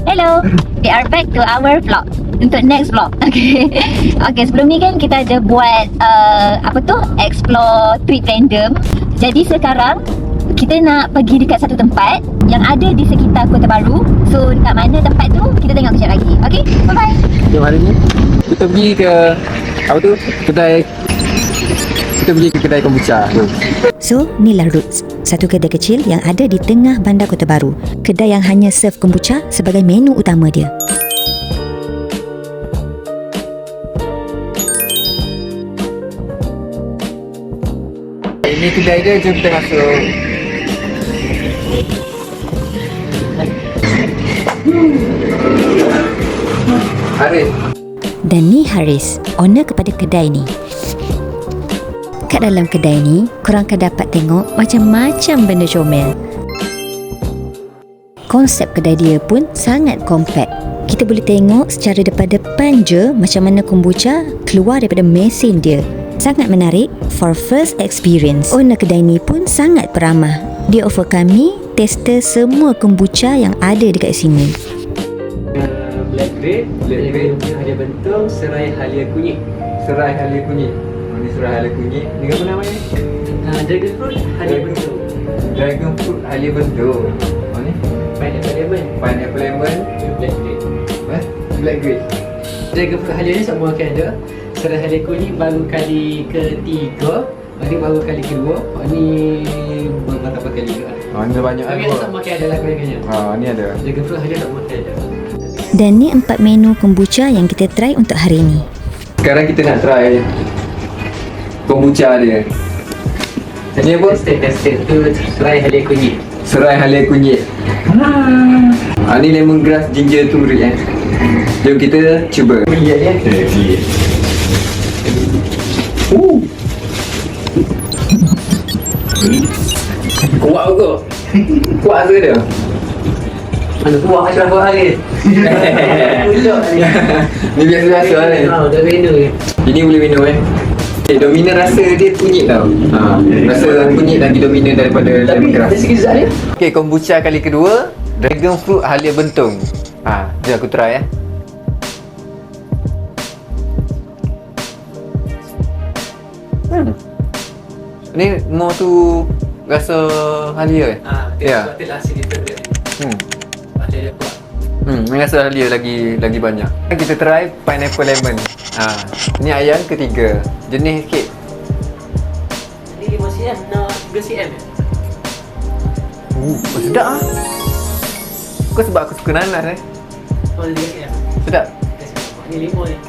Hello, we are back to our vlog. Untuk next vlog. Okay. Okay, sebelum ni kan kita ada buat explore trip random. Jadi sekarang kita nak pergi dekat satu tempat yang ada di sekitar Kota Baru. So dekat mana tempat tu kita tengok kejap lagi. Okay, bye bye. Jom hari ni kita pergi ke kedai kombucha. So, inilah Roots, satu kedai kecil yang ada di tengah bandar Kota Baru. Kedai yang hanya serve kombucha sebagai menu utama dia. Ini kedai dia, jom kita masuk. Haris. Dan ni Haris, owner kepada kedai ni. Kat dalam kedai ni, korang akan dapat tengok macam-macam benda comel. Konsep kedai dia pun sangat kompak. Kita boleh tengok secara depan-depan je macam mana kombucha keluar daripada mesin dia. Sangat menarik for first experience. Owner kedai ni pun sangat peramah. Dia offer kami tester semua kombucha yang ada dekat sini. Black grape halia bentung, serai halia kunyit. Serai halia kunyit. Ini serai halia kunyit. Ni apa namanya? Dragon fruit halia bentung. Dragon fruit halia bentung. Oh ni? Pineapple lemon. Pineapple lemon. Black grape. Black grape. Dragon fruit halia ni semua akan ada. Serai halia kunyit baru kali ketiga. Ini baru kali kedua. Ini beberapa kali juga. Oh, ni banyak Tapi ni semua akan ada lah kebanyakannya. Ni ada. Dragon fruit halia semua akan ada. Dan ni 4 menu kombucha yang kita try untuk hari ni. Sekarang kita nak try kombucha dia. Ini apa? Tester tu serai halia kunyit. Serai halia kunyit. Ni lemongrass ginger turmeric Jom kita cuba. Lihat dia. Kuat ke? Kuat ke dia? Mana kuat macam buat hari. Ni biasa-biasa ni. Dah menu ni. Ini boleh minum dominan rasa dia kunyit tau. Rasa kunyit lagi dominan daripada lemongrass. Dari segi zat dia. Okay, kombucha kali kedua, dragon fruit halia bentung. Jom aku try Ni more tu rasa halia Ya. Betul lah sini tu dia. Ada dia kuat. Ni rasa halia lagi banyak. Kita try pineapple lemon. Ni ayam ketiga. Jenis sikit. Ni 5 cm, nak 3 cm. Sedap Kau sebab aku suka nanas Oh, 3 cm. Sedap. Ni 5 ni.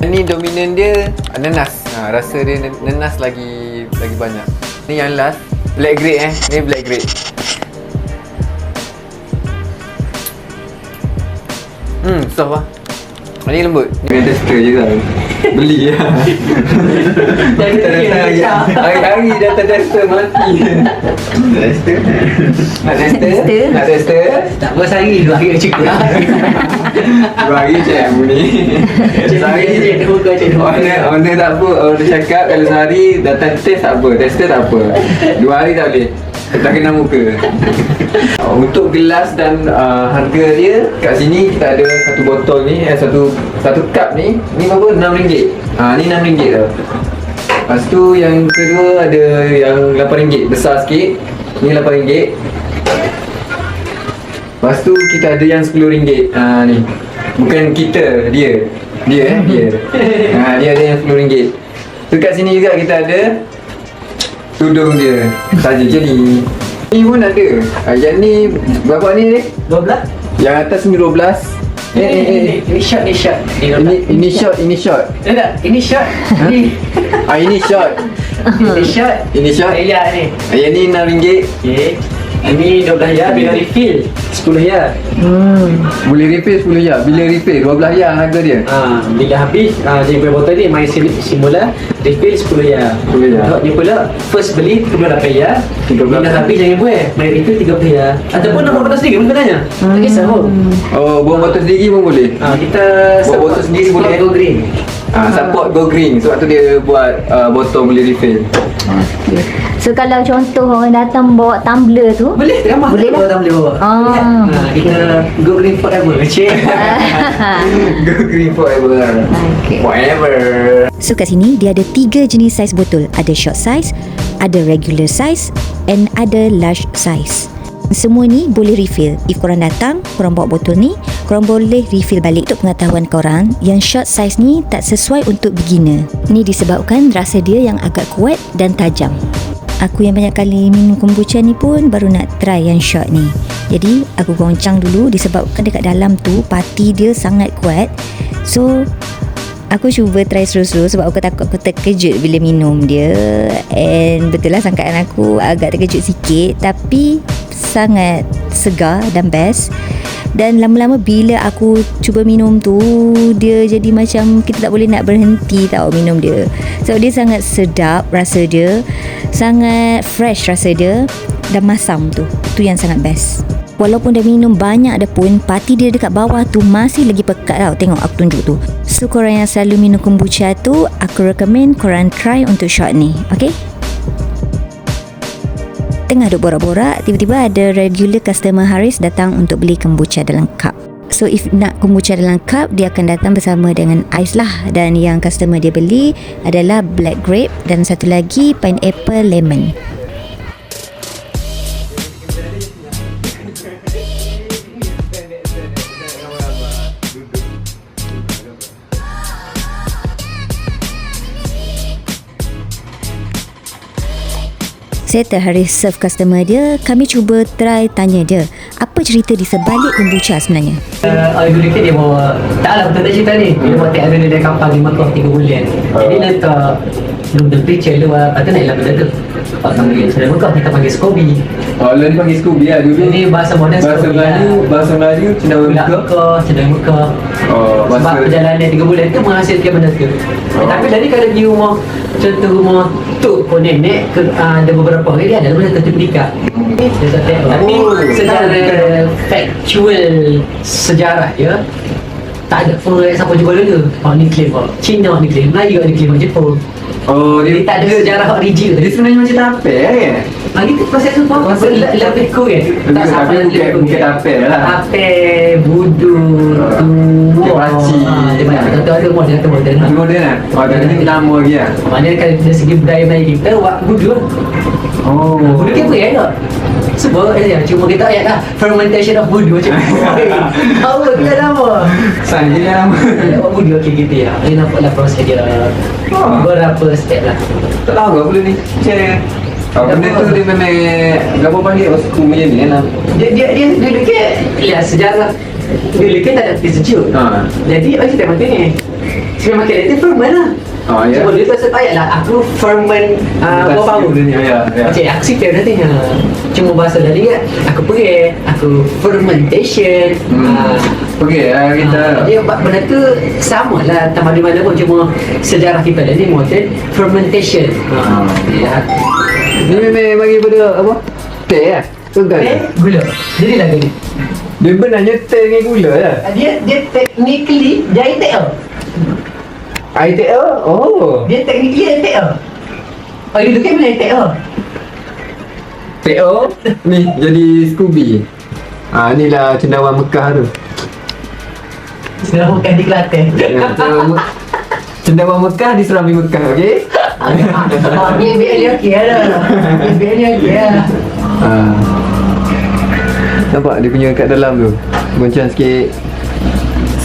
Ni dominan dia nanas. Rasa dia nanas lagi banyak. Ni yang last, black grape Ni black grape. Soft lah. Ni lembut. Ni tester je lah. Beli lah. Hari-hari dah tester mati. Nak tester? Tak apa, sehari 2 hari cukup lah. 2 hari je aku ni. Sehari je, dia buka je. Owner tak apa, owner cakap kalau sehari datang test tak apa, tester tak apa. 2 hari tak boleh, tak kena muka. Untuk gelas dan harga dia, kat sini kita ada satu botol ni, satu cup ni berapa? RM6. Ni RM6 tau. Lepas tu yang kedua ada yang RM8, besar sikit. Ni RM8. Lepas tu kita ada yang RM10. Ni. Bukan kita, dia. Dia ada yang RM10. Dekat sini juga kita ada tudung dia. Saja je ni. Ni pun ada. Yang ni berapa ni? 12? Yang atas ni 12. Ini shot. Ini shot. Tak, ini shot. Ni. Ini shot. Ini shot. Ya ni. Yang ni RM6. Okey. Ini 12 ya, bila refill 10 ya. Boleh refill 10 ya. Bila refill 12 ya harga dia. Bila habis jadi botol ni main simula refill 10 ya. 10 ya. Dia pula first beli 38 ya. Bila habis jangan buat main refill 30 ya. Ataupun nak buat botol sendiri pun tanya. Tak kisah pun. Oh, buang botol sendiri pun boleh. Kita buat botol sendiri boleh. Go green. Support Go Green. Sebab tu dia buat botol boleh refill. So kalau contoh orang datang bawa tumbler tu, Boleh, ramah. Boleh lah. Orang boleh bawa. Kita go green forever. Cik. Go Green forever. Okay. Forever. So kat sini dia ada 3 jenis saiz botol. Ada short size, ada regular size and ada large size. Semua ni boleh refill. If korang datang, korang bawa botol ni, korang boleh refill balik. Untuk pengetahuan korang, yang short size ni tak sesuai untuk beginner. Ni disebabkan rasa dia yang agak kuat dan tajam. Aku yang banyak kali minum kombucha ni pun baru nak try yang short ni. Jadi aku goncang dulu disebabkan dekat dalam tu parti dia sangat kuat. So aku cuba try slow-slow sebab aku takut aku terkejut bila minum dia. And betul lah sangkaan aku agak terkejut sikit, tapi sangat segar dan best. Dan lama-lama bila aku cuba minum tu, dia jadi macam kita tak boleh nak berhenti tau minum dia. Sebab dia sangat sedap rasa dia, sangat fresh rasa dia, dan masam tu. Tu yang sangat best. Walaupun dah minum banyak dah pun, parti dia dekat bawah tu masih lagi pekat tau. Tengok aku tunjuk tu. So korang yang selalu minum kombucha tu, aku recommend korang try untuk shot ni. Okay? Tengah duk borak-borak, tiba-tiba ada regular customer Haris datang untuk beli kombucha dalam cup. So if nak kombucha dalam cup, dia akan datang bersama dengan ais lah. Dan yang customer dia beli adalah black grape dan satu lagi pineapple lemon. Setelah Haris serve customer dia, kami cuba try tanya dia apa cerita di sebalik kombucha sebenarnya. Dulu dia bawa, taklah betul tak cerita ni. Dia bawa teh ada dari kapal di Makkah 3 bulan. Jadi letak belum temperature luar, lepas tu naiklah benda tu. Lepas panggil sudah Makkah, kita panggil Scooby. Oh, lo ni panggil Scooby lah dulu. Ini bahasa moden Scooby lah. Bahasa Melayu cendawan Makkah, cendawan Makkah. Oh, Sebab bahasa perjalanan 3 bulan tu menghasilkan benda tu. Tapi tadi kalau pergi rumah, contoh rumah tu pun nenek, ada beberapa hari dia ada benda tu nikah. Tapi secara factual sejarah dia, tak ada pun siapa jual dulu. Ni claim Cina, ni claim Melayu, ni claim Jepun. Oh, Jadi tak ada sejarah original. dia sebenarnya macam tapel kan? Lagi tu proses tu apa? Lebih kurang. Tak sampai bukan tapel lah. Tapel, budu, tu, Paci. dia banyak. Contoh ada modern lah. Moden lah. Oh, dah ni lama lagi lah. Maknanya kalau dari segi budaya Melayu kita, buat budu lah. Oh. Budu kita boleh tak? Semua cuma kita ayat lah fermentation of budu macam tahu kita lama. Sangat lama. Buat budu okey gitu ya. Ini nampaklah proses dia. Berapa step lah. Tak tahu apa benda ni. Macam mana? Benda tu dia memang gambar panggil wasku macam ni kan? Dia dulu ke lihat sejarah. Dulu ke tak ada api sejuk. Jadi kita makan ni. Sebelum makan dia ferment lah. Ya. Cuma dia tak ayatlah aku ferment buah bau. Ya. Okey, aku sipir nantinya. Cuma bahasa tadi kan, aku pergi, aku fermentation. Okey, kita Dia buat benda tu sama lah, tak di mana pun, cuma sejarah kita ni modern fermentation. Ya. ni memang bagi pada apa? Teh lah. Teh, gula. Jadi lah gini. Dia benarnya teh dengan gula lah. Dia technically dia air teh tau. Air teh oh. Dia technically air teh tau. Oh, dia duduk mana air teh tau. Teh ni jadi Scooby. Inilah cendawan Mekah tu. Sekarang makan di Kelantan. Cendawan Mekah di Serambi Mekah, okey? Biar dia okey lah. Biar dia okey lah. Nampak dia punya kat dalam tu. Goncang sikit.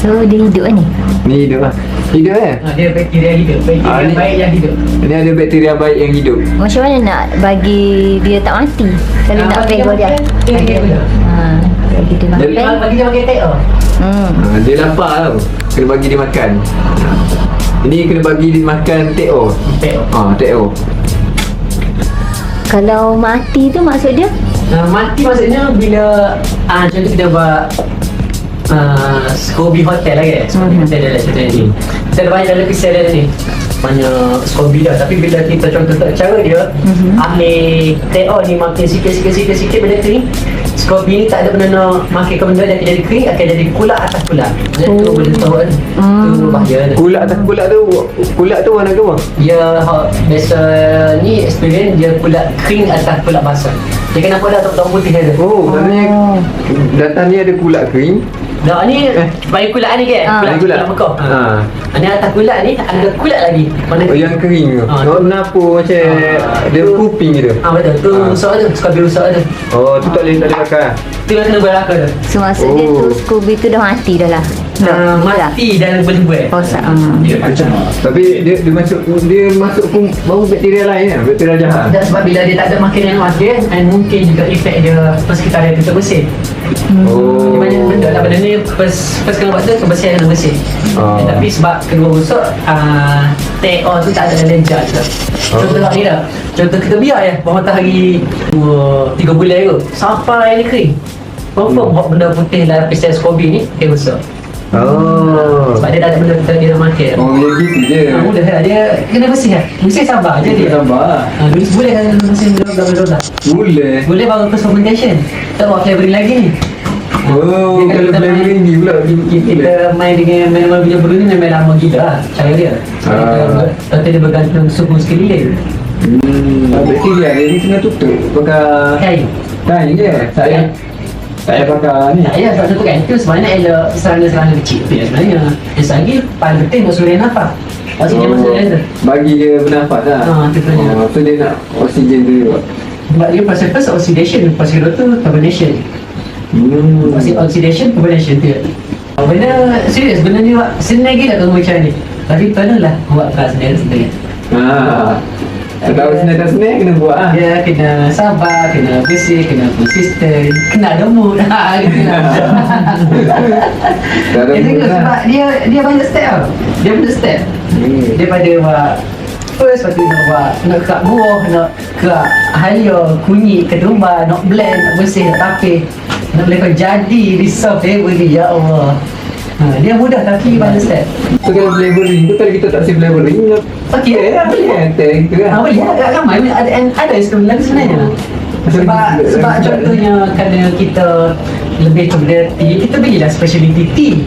So dia hidup kan ni? Ni hidup lah. Hidup Dia bakteria hidup. Bakteria ni- baik yang hidup. Ini ada bakteria baik yang hidup. Macam mana nak bagi dia tak mati? Kalau nak pego dia. Dia gula. Bagi dia Jadi, makan. Bagi dia makan teh tau. Dia lapar tau. Kena bagi dia makan. Ini kena bagi dia makan teh-o. Teh. Teh-o. Kalau mati tu maksud dia? Mati maksudnya bila contoh kita buat Scooby Hotel lah kan. Scooby Hotel adalah cerita ni. Kita ada banyak dalam kisah dia ni. mana SCOBY dah. Tapi bila kita contoh tak cara dia, air TO ni makin sikit benda kering, SCOBY ni tak ada benda nak makin ke benda, dia akan jadi kering, akan jadi kulak atas kulak. Itu benda tahu kan. Itu bahaya dia. Kulak atas kulak tu warna ke bang? Dia biasa ni experience dia kulak kering atas kulak basah. Dia kan nampak dah tak putih ada. Oh, maknanya datang ni ada kulak kering. Dah ni bagi kulak ni kan? Kulak Mekah. Ni atas kulak ni ada kulak lagi. Mana Oh, yang kering tu. Kenapa macam dia kuping gitu. betul. Tu rusak tu, SCOBY rusak tu. Oh, tu tak boleh pakai. Tu yang kena berakal tu. So maksudnya tu SCOBY tu dah mati dah lah. Mati dan boleh buat. Tapi dia masuk pun bau bakteria lain kan, bakteria jahat. Dan sebab bila dia tak ada makanan yang makan, and mungkin juga efek dia persekitaran dia tak bersih. Dia banyak benda lah. Benda ni first kena buat tu kebersihan kena bersih. Tapi sebab kedua rusak, TO tu tak ada dalam jar tu. Contoh ni dah, contoh kita biar ya bawah matahari 3 bulan tu sampai ni kering, confirm benda putih dalam lapis SCOBY ni dia rusak. Sebab dia tak ada benda kita dia nak makan. Oh, dia gitu je. Mudah lah, dia kena bersih lah. Bersih sabar je dia. Sabar. Boleh kan bersih bla-bla-bla. Boleh. Boleh baru terus fermentation. Kita buat flavoring lagi ni. Oh, Dia kalau kita flavoring ni pula kita main dengan manual punya brew ni memang lama gila lah cara dia. Tapi dia bergantung suhu sekeliling. Bakteria dia ni kena tutup pakai kain je. Tak payah pakai ni. Tak payah sebab tu kan. Itu sebenarnya elok serangga-serangga kecil tu ya sebenarnya. Yang lagi paling penting untuk surya nafas. Oksigen masuk dalam tu. Bagi dia bernafas lah. Itu sebenarnya. So dia nak oksigen tu juga. Sebab dia proses first oxidation, proses kedua tu carbonation. Oxidation, carbonation tu. Benda serius, benda ni senang gila kalau macam ni. Tapi tolonglah buat kat sendiri. Tak tahu senang kena buat lah. Dia kena sabar, kena bersih, kena konsisten, kena ada mood. Tak ada Dia mood lah. sebab dia banyak step tau. Dia banyak step. Daripada buat first, lepas tu nak buat, nak kerak buah, nak kerak halia, kunyit, ketumbar, nak blend, nak bersih, nak tapis, nak boleh kau jadi reserve flavor ni, ya Allah. Dia mudah tapi banyak step. So kalau flavoring tu, kalau kita tak si flavoring, Okey, boleh enteng tu kan. boleh agak ramai ada instrumen lain sebenarnya. Sebab contohnya kalau kita lebih kepada tea, kita belilah specialty tea.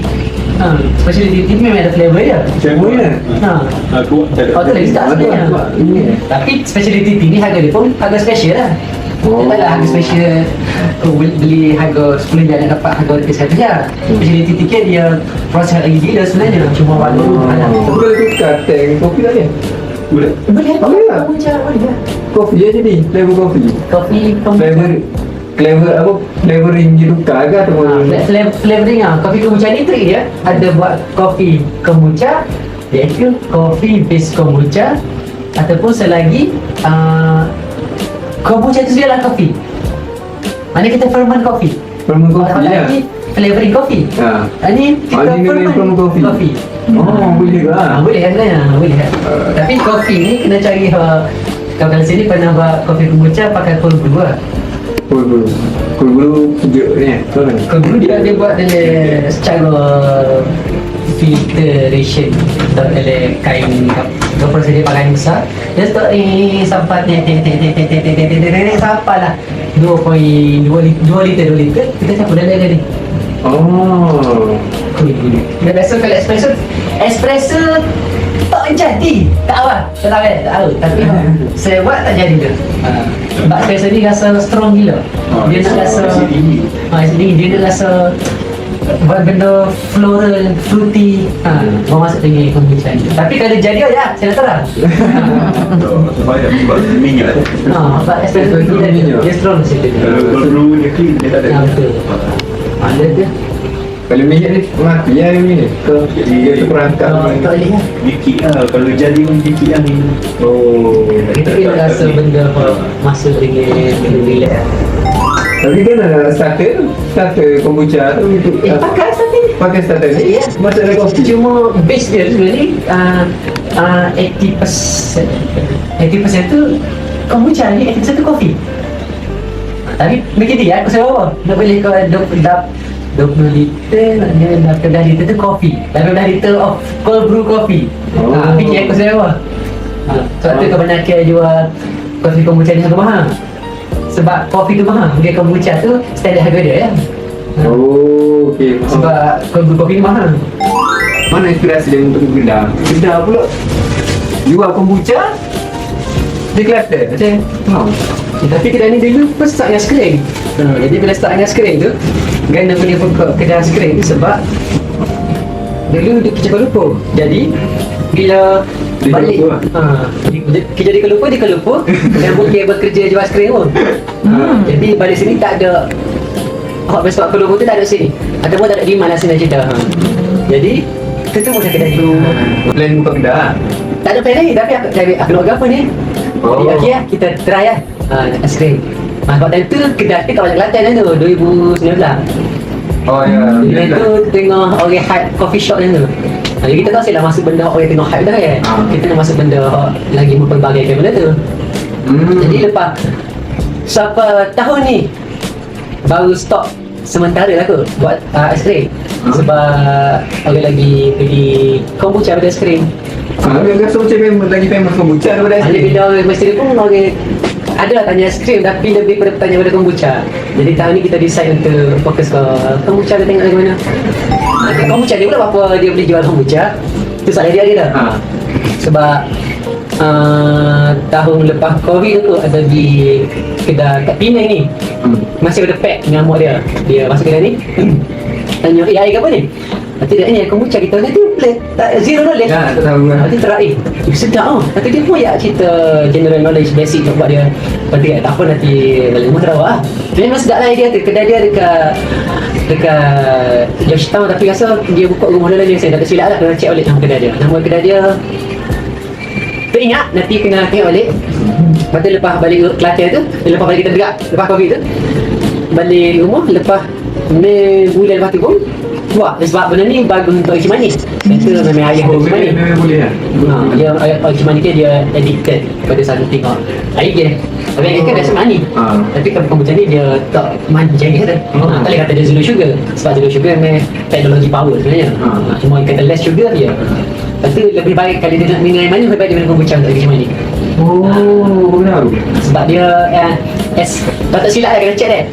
Specialty tea memang ada flavor dia. Flavornya? Tu lagi tak sebenarnya. Tapi specialty tea ni harga dia pun harga special lah. Dia tak ada harga special beli harga 10 dia nak dapat harga lebih satu je. Specialty tea kan dia proses lagi gila sebenarnya. Cuma warna halal. Tapi kalau tukar tank, kopi tak boleh? Boleh lah. Boleh lah. Kopi je jadi, flavor kopi. Kopi kombucha. Flavoring dia tukar ke atau Flavoring kopi kombucha ni trik dia. Ada buat kopi kombucha, iaitu kopi base kombucha, ataupun selagi kombucha tu sendiri lah kopi. Mana kita ferment kopi. Ferment kopi lah. Lagi flavoring kopi. Ni kita ferment kopi. Oh, boleh lah. Boleh kan sebenarnya. Boleh kan. Tapi kopi ni kena cari kalau sini pernah buat kopi kombucha pakai cold brew lah. Cold brew sejuk ni. Cold brew dia buat dengan secara filtration dalam kain proses dia pakai kain besar. Dia start sampai sampai lah 2 liter kita campur dalam ni. Dia biasa kalau espresso tak jadi, tak apa, tak tahu. Tapi saya buat tak jadi tu. Sebab espresso ni rasa strong gila. Dia nak rasa dia nak rasa buat benda floral, fruity. Mau masuk tinggi kombucha ni. Tapi kalau jadi ya, saya nak terang. Sebab minyak. Sebab espresso ni dia strong sikit. Kalau brew dia clean, dia tak ada. Betul. Ada dia. Kalau minyak ni mati lah minyak. Dia terperangkap. Tak boleh lah. Dikit lah. Kalau jadi pun dikit lah minum. Kita kena rasa benda apa masuk dengan benda relax. Tapi kan starter kombucha tu untuk pakai starter ni. Ya. Masuk dalam kopi. Cuma base dia tu sebenarnya 80% tu kombucha ni, 80% tu kopi. Tapi macam dia aku saya bawa nak boleh kau 20 liter maknanya 18 liter tu kopi. 18 liter of cold brew kopi. Fikir aku sewa. Sebab tu kebanyakan jual kopi kombucha ni harga mahal. Sebab kopi tu mahal, dia kombucha tu standard harga dia ya. Oh, okey. Sebab cold brew kopi ni mahal. Mana inspirasi dia untuk Kedah? Kedah pula jual kombucha di Kelantan. Macam Tapi kedai ni dulu pun start dengan skring. Jadi bila start dengan skring tu, Gana boleh buka kedai skring tu sebab dulu dia kerja Kuala Lumpur. Jadi bila Dia balik Kuala kerja di Kuala Lumpur, dia Kuala Lumpur dan mungkin bekerja jual skring pun. Jadi balik sini tak ada hot sebab Kuala Lumpur tu tak ada sini. Ada pun tak ada demand lah sini cerita. Jadi kita macam kedai dulu. plan buka Kedah. Tak ada plan lagi tapi aku nak apa ni? Jadi okey lah, kita try lah aiskrim. Sebab time tu kedai tu kat Banyak Kelantan lah tu 2019. Oh ya. Jadi tu tengah orang hype coffee shop macam tu. Jadi kita tak asyik lah masuk benda orang tengah hype dah kan. Kita nak masuk benda lagi memperbagaikan benda tu. Jadi lepas sampai tahun ni baru stop sementara lah kot buat aiskrim. Sebab orang lagi pergi kombucha pada aiskrim. Dia rasa macam lagi famous kombucha daripada Ada bila orang mesti pun orang ada lah tanya aiskrim tapi lebih pada tanya pada kombucha. Jadi tahun ni kita decide untuk fokus ke kombucha, kita tengok lagi mana. Kombucha dia pula apa dia boleh jual kombucha. Tu soalan dia dah. Sebab tahun lepas Covid tu ada di kedai kat Penang ni. Masih ada pack ngamuk dia. Dia masuk kedai ni. Tanya, air ke apa ni? Nanti dia ni kombucha kita nanti plate tak zero knowledge. Tak tahu lah. Nanti terakhir sedap oh. Nanti dia pun ya cerita general knowledge basic nak buat dia. Nanti tak apa nanti dalam rumah terawak lah. Memang sedap lah dia tu. Kedai dia dekat Georgetown tapi rasa dia buka rumah dia lain. Saya tak silap lah kena check balik nama kedai dia. Nama kedai dia teringat nanti kena tengok balik. Lepas tu lepas balik Kelantan tu, lepas balik kita dekat lepas Covid tu balik rumah lepas bulan lepas tu pun buat sebab benda ni bagus untuk Cik Manis. Itu memang ayah Cik Manis. Boleh lah. Dia ayah Cik Manis dia addicted pada satu tengok air dia. Tapi air kan rasa manis. Tapi kalau kombucha ni dia tak manis macam ni kata. Tak boleh kata dia zero sugar. Sebab zero sugar memang teknologi power sebenarnya. Cuma kata less sugar je. Lepas tu lebih baik kalau dia nak minum air manis lebih baik dia minum kombucha untuk Cik Manis. Oh, benar. Sebab dia tak silap lah kena check dia.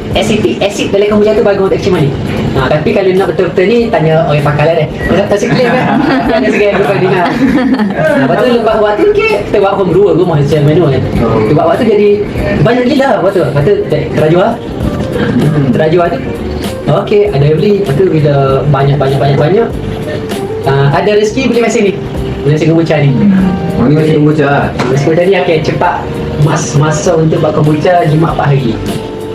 Acid dalam kombucha tu bagus untuk Cik Manis. Tapi kalau nak betul-betul ni tanya orang pakar lah dia. Dia tak seklaim kan. Ada sekian lepas ni lah. Lepas tu lepas buat tu kita buat home brewer rumah macam menu kan. Kita buat waktu jadi banyak gila waktu. Lepas tu terjual. Terjual tu okey ada yang beli. Lepas tu bila banyak ada rezeki beli mesin ni. Mesin kombucha ni. Oh ni macam kombucha lah. Mesin kombucha ni akan cepat masa untuk buat kombucha jimat 4 hari.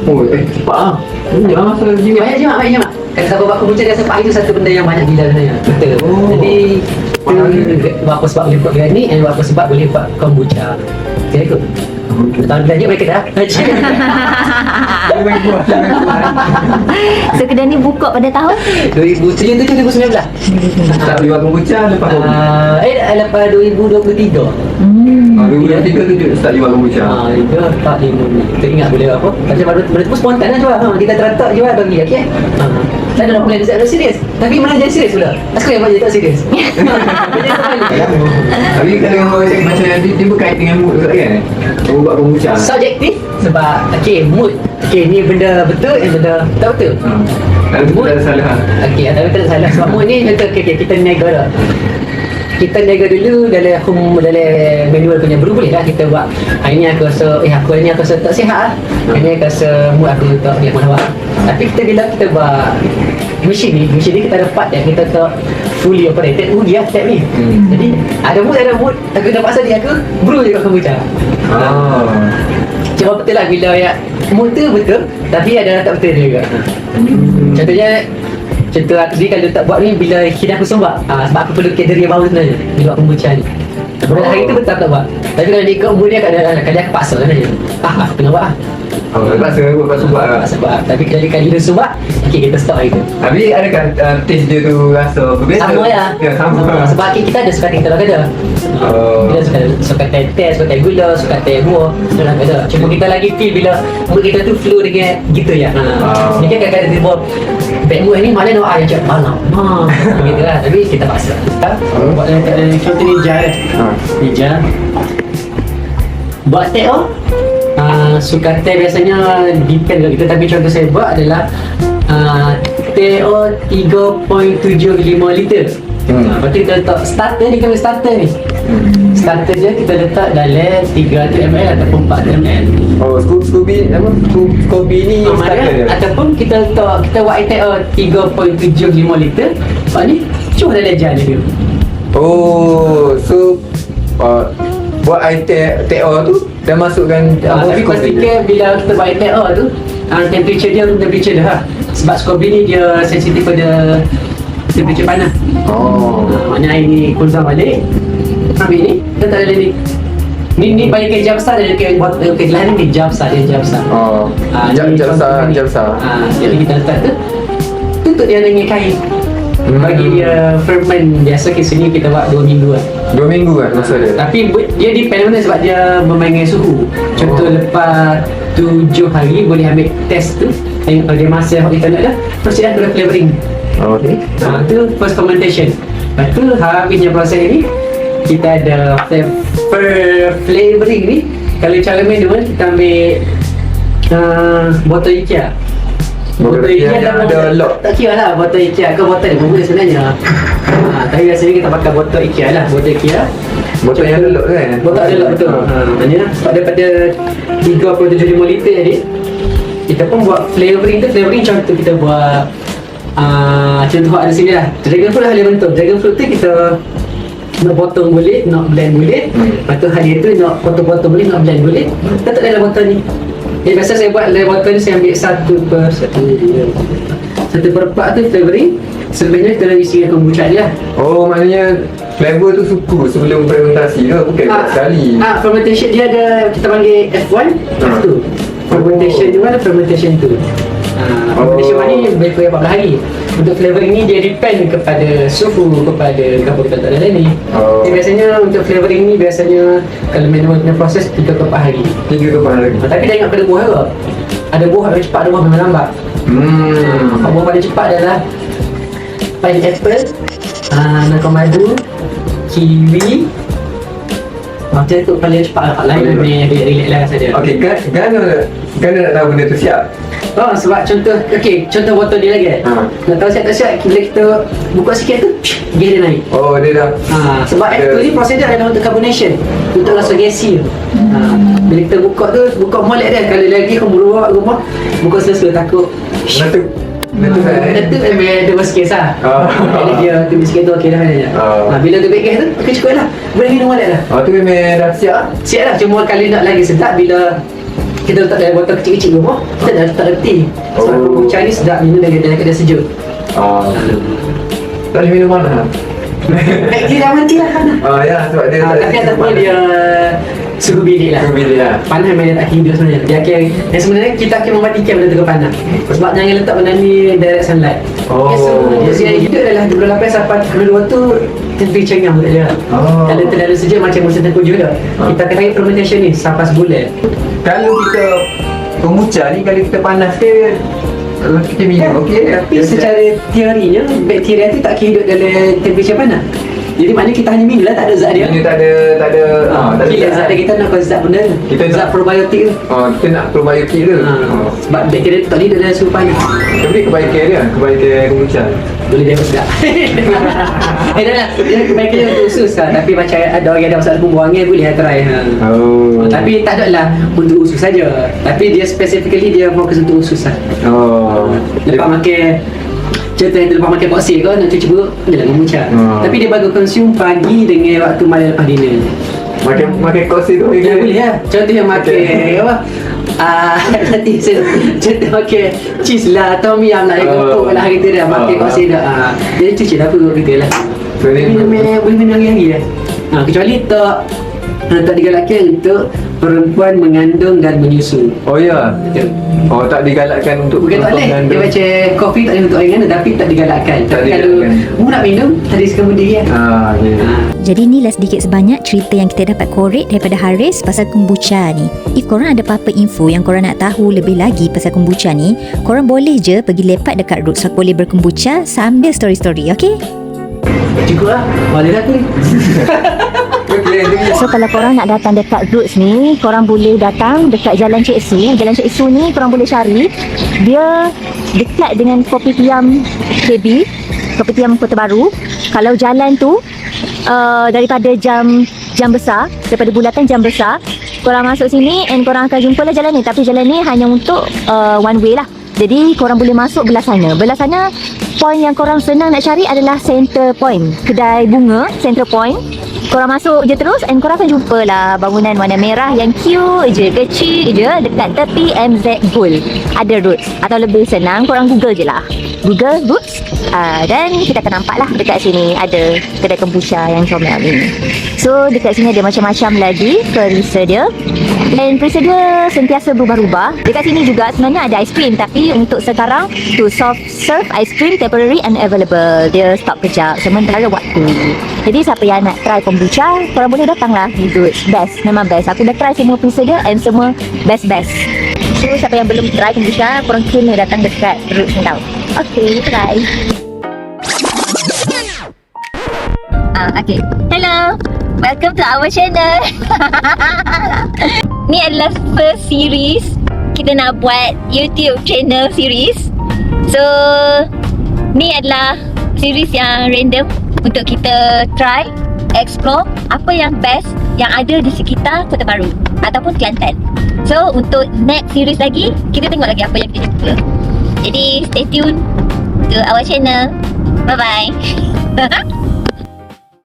Oh cepat lah. Jangan masa jimat. Banyak jimat. Kalau siapa buat kombucha dia rasa pahit tu satu benda yang banyak gila sebenarnya. Betul. Jadi buat apa sebab boleh buat kedai ni dan buat apa sebab boleh buat kombucha. Okay kot. Tahun belanja mereka dah. So kedai ni buka pada tahun 2007 2019. Tak boleh buat kombucha lepas lepas 2023. 2023 tu start jual kombucha. Itu tak lima. Kita ingat boleh apa? Macam benda tu pun spontan lah jual. Kita teratak jual bagi okey. Tak ada nak plan dia serius. Tapi mana jadi serius pula? Asal yang tak serius. Tapi kalau macam dia berkait dengan mood juga kan? Kau buat kombucha. Subjektif sebab mood. Ni benda betul dan benda tak betul. Kalau tu tak ada salah. Ada betul tak salah sebab mood ni contoh kita nego dah. Kita nego dulu dalam manual punya brew boleh lah kita buat. Hari ni aku rasa hari ni aku rasa tak sihat lah. Hari ni aku rasa mood aku tak boleh mana buat. Tapi bila kita buat mesin ni kita ada part yang kita tak fully operated rugi lah step ni. Jadi ada mood aku dah paksa dia aku brew je kat kombucha. Cuma betul lah bila mood tu betul tapi ada tak betul dia juga. Contoh aku sendiri kalau tak buat ni bila hidang aku sombak sebab aku perlu caterer yang baru sebenarnya dia buat kombucha ni. Pada hari tu betul tak buat. Tapi kalau dia ikut umur dia kadang aku paksa sebenarnya. Aku kena buat lah. Lepas sebab lah. Sebab tapi kali-kali dia sebab okay, kita stop hari tu. Tapi adakah taste dia tu rasa berbeza? Sama lah. Ya, sama. Sebab kita ada suka kita lah kata. Kita suka teh, suka teh gula, suka teh buah, suka kata. Cuma kita lagi feel bila mood kita tu flow dengan gitu ya. Ni kan kadang-kadang dia buat bad mood ni malah nak ayah cakap malam. Gitu lah. Tapi kita paksa. Buat contoh Ninja kan. Ninja. Buat teh suka teh biasanya depend kat kita, tapi contoh saya buat adalah teh 3.75 liter. Lepas tu kita letak starter ni, kita starter ni. Starter je kita letak dalam 300ml ataupun 400ml. Scooby ni starter dia. Ataupun kita letak, kita buat teh 3.75 liter. Lepas ni cuma dalam jar dia. So buat air teh tu dah masukkan tapi pastikan bila kita buat teh tu temperature dia lah. Sebab Scooby ni dia sensitif pada temperature panas. Maknanya air ni kurang balik. Ambil ni, letak dalam ni. Ni bagi jam besar dia ke botol ke gelas ni jam besar. Jam besar. Jadi kita letak tu tutup dia dengan kain. Bagi dia ferment. Biasa ke sini kita buat 2 minggu lah. 2 minggu kan masa dia. Tapi dia depend mana sebab dia bermain dengan suhu. Contoh lepas 7 hari boleh ambil test tu. Tengok kalau dia masa yang kita nak dah, terus dah kena flavouring. Tu first fermentation. Lepas tu habisnya proses ni kita ada flavouring ni. Kalau cara manual kita ambil botol IKEA. Botol IKEA ada lock. Tak kira lah botol IKEA ke botol yang boleh sebenarnya. Tapi biasanya kita pakai botol IKEA lah. Botol IKEA Botol yang ada lock kan? botol ada lock betul. Maknanya daripada 3.75 liter tadi kita pun buat flavouring tu. Flavouring contoh kita buat contoh ada sini lah. Dragon fruit dah ada bentuk. Dragon fruit tu kita nak potong boleh, nak blend boleh. Lepas tu hari tu nak potong-potong boleh, nak blend boleh. Letak dalam botol ni. Biasa saya buat dalam botol ni saya ambil 1/4 tu flavouring. Selebihnya kita nak isi dengan kombucha dia. Maknanya flavor tu suku sebelum fermentasi ke? Bukan sekali. Fermentation dia ada, kita panggil F1, F2. Fermentation tu mana fermentation tu. Fermentation ni lebih kurang 14 hari. Untuk flavouring ni dia depend kepada suhu, kepada apa kita letak dalam ni. Jadi biasanya untuk flavouring ni biasanya kalau manual punya proses 3 ke 4 hari. 3 ke 4 hari. Tapi dah ingat pada buah ke? Ada buah yang cepat, ada buah yang lambat. Buah paling cepat adalah pineapple, nangka madu, kiwi. Macam tu paling cepat. Lain ni dia relax lah saja. Okey, kan nak tahu benda tu siap. Sebab contoh botol dia lagi. Nak tahu siap tak siap, bila kita buka sikit tu, dia naik. Dia dah. Sebab F2 ni proses dia adalah untuk carbonation, untuk rasa gasi. Bila kita buka molek dia, kalau lagi kamu bawa rumah, buka selesai takut Letup memang dia buat sikit lah. Bila dia tu sikit tu okey dah banyak. Bila tu baik gas tu, okey cukup lah. Boleh minum molek dah. Tu memang dah siap. Siap lah, cuma kali nak lagi sedap bila kita letak dalam botol kecil-kecil rumah, kita dah letak reti. Sebab kombucha ni sedap minum dalam keadaan sejuk. Tak boleh minum mana? Dia dah mati lah. Ya, sebab dia tapi ataupun dia suhu bilik lah. Panas memang dia tak hidup sebenarnya. Dia akan, yang sebenarnya kita akan mematikan benda tu ke panas. Sebab jangan letak benda ni direct sunlight. Dia yang hidup adalah 28 sampai 22 tu temperature yang tak ada. Kalau terlalu sejuk macam musim tengkujuh dah. Kita akan tarik fermentation ni sampai sebulan. Kalau kita kombucha ni kalau kita panas ke kita minum okey. Tapi secara teorinya bakteria tu tak hidup dalam temperature panas. Jadi maknanya kita hanya minum lah, tak ada zat dia. Ini tak ada Bila zat dia kita nak zat benda tu. Zat probiotik tu. Kita nak probiotik tu. Sebab bakteria tu tak hidup dalam suhu panas. Tapi kebaikan kombucha. Boleh dia sedap. Dah lah, dia kebaikan dia untuk usus lah. Tapi macam ada orang ada masalah pembuangan boleh try. Tapi tak ada lah untuk usus saja. Tapi dia specifically dia fokus untuk usus lah. Lepas makan contoh yang lepas makan boxing kau nak cuci perut, adalah kombucha. Tapi dia bagus consume pagi dengan waktu malam lepas dinner. Makan kosi tu Boleh lah. Contoh yang makan apa? Nanti saya contoh makan cheese lah, tom yum lah, gepuk lah hari tu dah makan kosi dah. Jadi cuci lah perut kita lah. Boleh minum hari-hari lah. Kecuali tak 3 lelaki untuk perempuan mengandung dan menyusu. Oh ya. Betul. Oh, tak digalakkan untuk Bukan tak boleh. Dia mengandung. baca kopi tak boleh untuk orang lain tapi tak digalakkan. Tak Tapi kalau digalakkan. mu nak minum, tadi sekemudi kan. Ya. Jadi inilah sedikit sebanyak cerita yang kita dapat korek daripada Haris pasal kombucha ni. If korang ada apa-apa info yang korang nak tahu lebih lagi pasal kombucha ni, korang boleh je pergi lepak dekat Roots boleh berkombucha sambil story-story, okay? Cukup lah. Boleh dah tu ni. So kalau korang nak datang dekat Roots ni, korang boleh datang dekat Jalan Cik Su. Jalan Cik Su ni korang boleh cari. Dia dekat dengan Kopitiam KB, Kopitiam Kota Baru. Kalau jalan tu daripada jam besar, daripada bulatan jam besar, korang masuk sini and korang akan jumpa lah jalan ni. Tapi jalan ni hanya untuk one way lah. Jadi korang boleh masuk belah sana. Belah sana point yang korang senang nak cari adalah center point, kedai bunga center point. Korang masuk je terus and korang akan jumpa lah bangunan warna merah yang cute je, kecil je dekat tepi MZ Gold. Ada Roots. Atau lebih senang korang Google je lah, Google Roots, dan kita akan nampak lah dekat sini ada kedai kombucha yang comel ni. So dekat sini ada macam-macam lagi perisa dia, dan perisa dia sentiasa berubah-ubah. Dekat sini juga sebenarnya ada aiskrim, tapi untuk sekarang to soft serve aiskrim temporary and available. Dia stop kejap sementara waktu. Jadi siapa yang nak try kombucha, korang boleh datang lah di Roots. Best, memang best. Aku dah try semua perisa dia and semua best-best. So siapa yang belum try kombucha, korang kena datang dekat Roots ni tau. Okay, try. Okay. Hello. Welcome to our channel. Ni adalah first series kita nak buat YouTube channel series. So ni adalah series yang random untuk kita try explore apa yang best yang ada di sekitar Kota Baru ataupun Kelantan. So untuk next series lagi, kita tengok lagi apa yang kita jumpa. Jadi stay tune to our channel. Bye bye.